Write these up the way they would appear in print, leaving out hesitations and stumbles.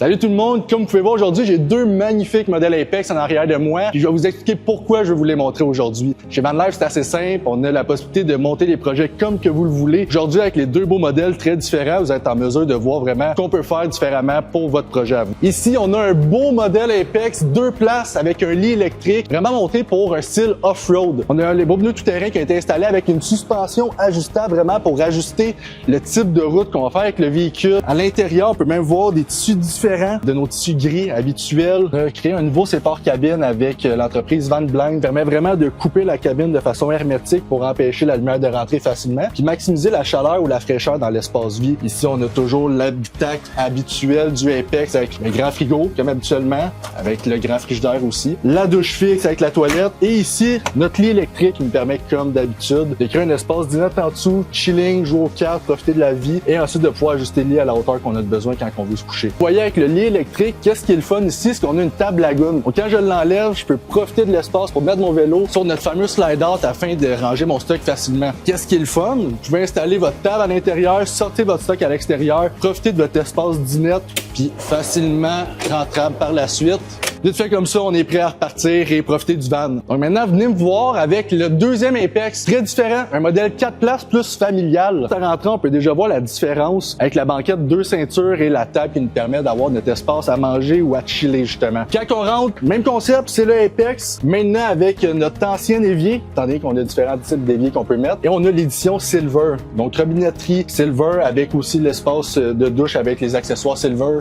Salut tout le monde, comme vous pouvez voir aujourd'hui, j'ai deux magnifiques modèles Apex en arrière de moi. Puis je vais vous expliquer pourquoi je vais vous les montrer aujourd'hui. Chez VanLife, c'est assez simple, on a la possibilité de monter les projets comme que vous le voulez. Aujourd'hui, avec les deux beaux modèles très différents, vous êtes en mesure de voir vraiment ce qu'on peut faire différemment pour votre projet à vous. Ici, on a un beau modèle Apex, 2 places avec un lit électrique, vraiment monté pour un style off-road. On a les beaux pneus tout-terrain qui ont été installés avec une suspension ajustable vraiment pour ajuster le type de route qu'on va faire avec le véhicule. À l'intérieur, on peut même voir des tissus différents de nos tissus gris habituels. On a créé un nouveau sépare cabine avec l'entreprise Van Blind. Permet vraiment de couper la cabine de façon hermétique pour empêcher la lumière de rentrer facilement, puis maximiser la chaleur ou la fraîcheur dans l'espace vie. Ici, on a toujours l'habitacle habituel du Apex avec le grand frigo, comme habituellement, avec le grand frigidaire aussi. La douche fixe avec la toilette. Et ici, notre lit électrique qui nous permet, comme d'habitude, de créer un espace direct en dessous, chilling, jouer aux cartes, profiter de la vie et ensuite de pouvoir ajuster le lit à la hauteur qu'on a besoin quand on veut se coucher. Vous voyez, avec le lit électrique, qu'est-ce qui est le fun ici, c'est qu'on a une table lagoon. Donc, quand je l'enlève, je peux profiter de l'espace pour mettre mon vélo sur notre fameux slide-out afin de ranger mon stock facilement. Qu'est-ce qui est le fun? Vous pouvez installer votre table à l'intérieur, sortir votre stock à l'extérieur, profiter de votre espace dinette, puis facilement rentrable par la suite. Vite fait comme ça, on est prêt à repartir et profiter du van. Donc maintenant, venez me voir avec le deuxième Apex, très différent, un modèle 4 places plus familial. En rentrant, on peut déjà voir la différence avec la banquette 2 ceintures et la table qui nous permet d'avoir notre espace à manger ou à chiller justement. Quand on rentre, même concept, c'est le Apex, maintenant avec notre ancien évier, étant donné qu'on a différents types d'éviers qu'on peut mettre, et on a l'édition Silver, donc robinetterie Silver avec aussi l'espace de douche avec les accessoires Silver,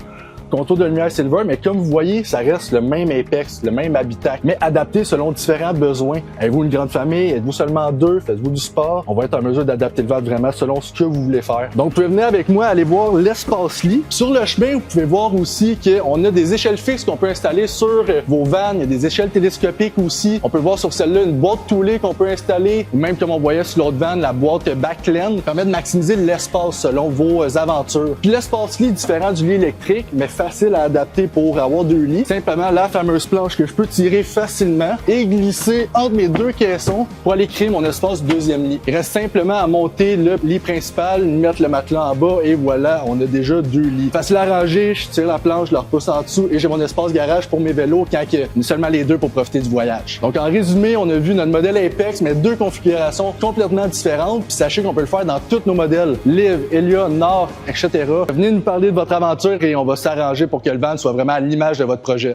contour de lumière Silver, mais comme vous voyez, ça reste le même Apex, le même habitacle, mais adapté selon différents besoins. Avez-vous une grande famille? Êtes-vous seulement deux? Faites-vous du sport? On va être en mesure d'adapter le van vraiment selon ce que vous voulez faire. Donc, vous pouvez venir avec moi aller voir l'espace lit. Sur le chemin, vous pouvez voir aussi qu'on a des échelles fixes qu'on peut installer sur vos vannes. Il y a des échelles télescopiques aussi. On peut voir sur celle-là une boîte toulée qu'on peut installer, ou même comme on voyait sur l'autre van, la boîte Backland permet de maximiser l'espace selon vos aventures. Puis l'espace lit est différent du lit électrique, mais facile à adapter pour avoir deux lits. Simplement la fameuse planche que je peux tirer facilement et glisser entre mes deux caissons pour aller créer mon espace deuxième lit. Il reste simplement à monter le lit principal, mettre le matelas en bas et voilà, on a déjà deux lits. Facile à ranger, je tire la planche, je la repousse en dessous et j'ai mon espace garage pour mes vélos quand il y a seulement les deux pour profiter du voyage. Donc en résumé, on a vu notre modèle Apex, mais deux configurations complètement différentes. Puis sachez qu'on peut le faire dans tous nos modèles, Liv, Elia, Nord, etc. Venez nous parler de votre aventure et on va s'arranger pour que le van soit vraiment à l'image de votre projet.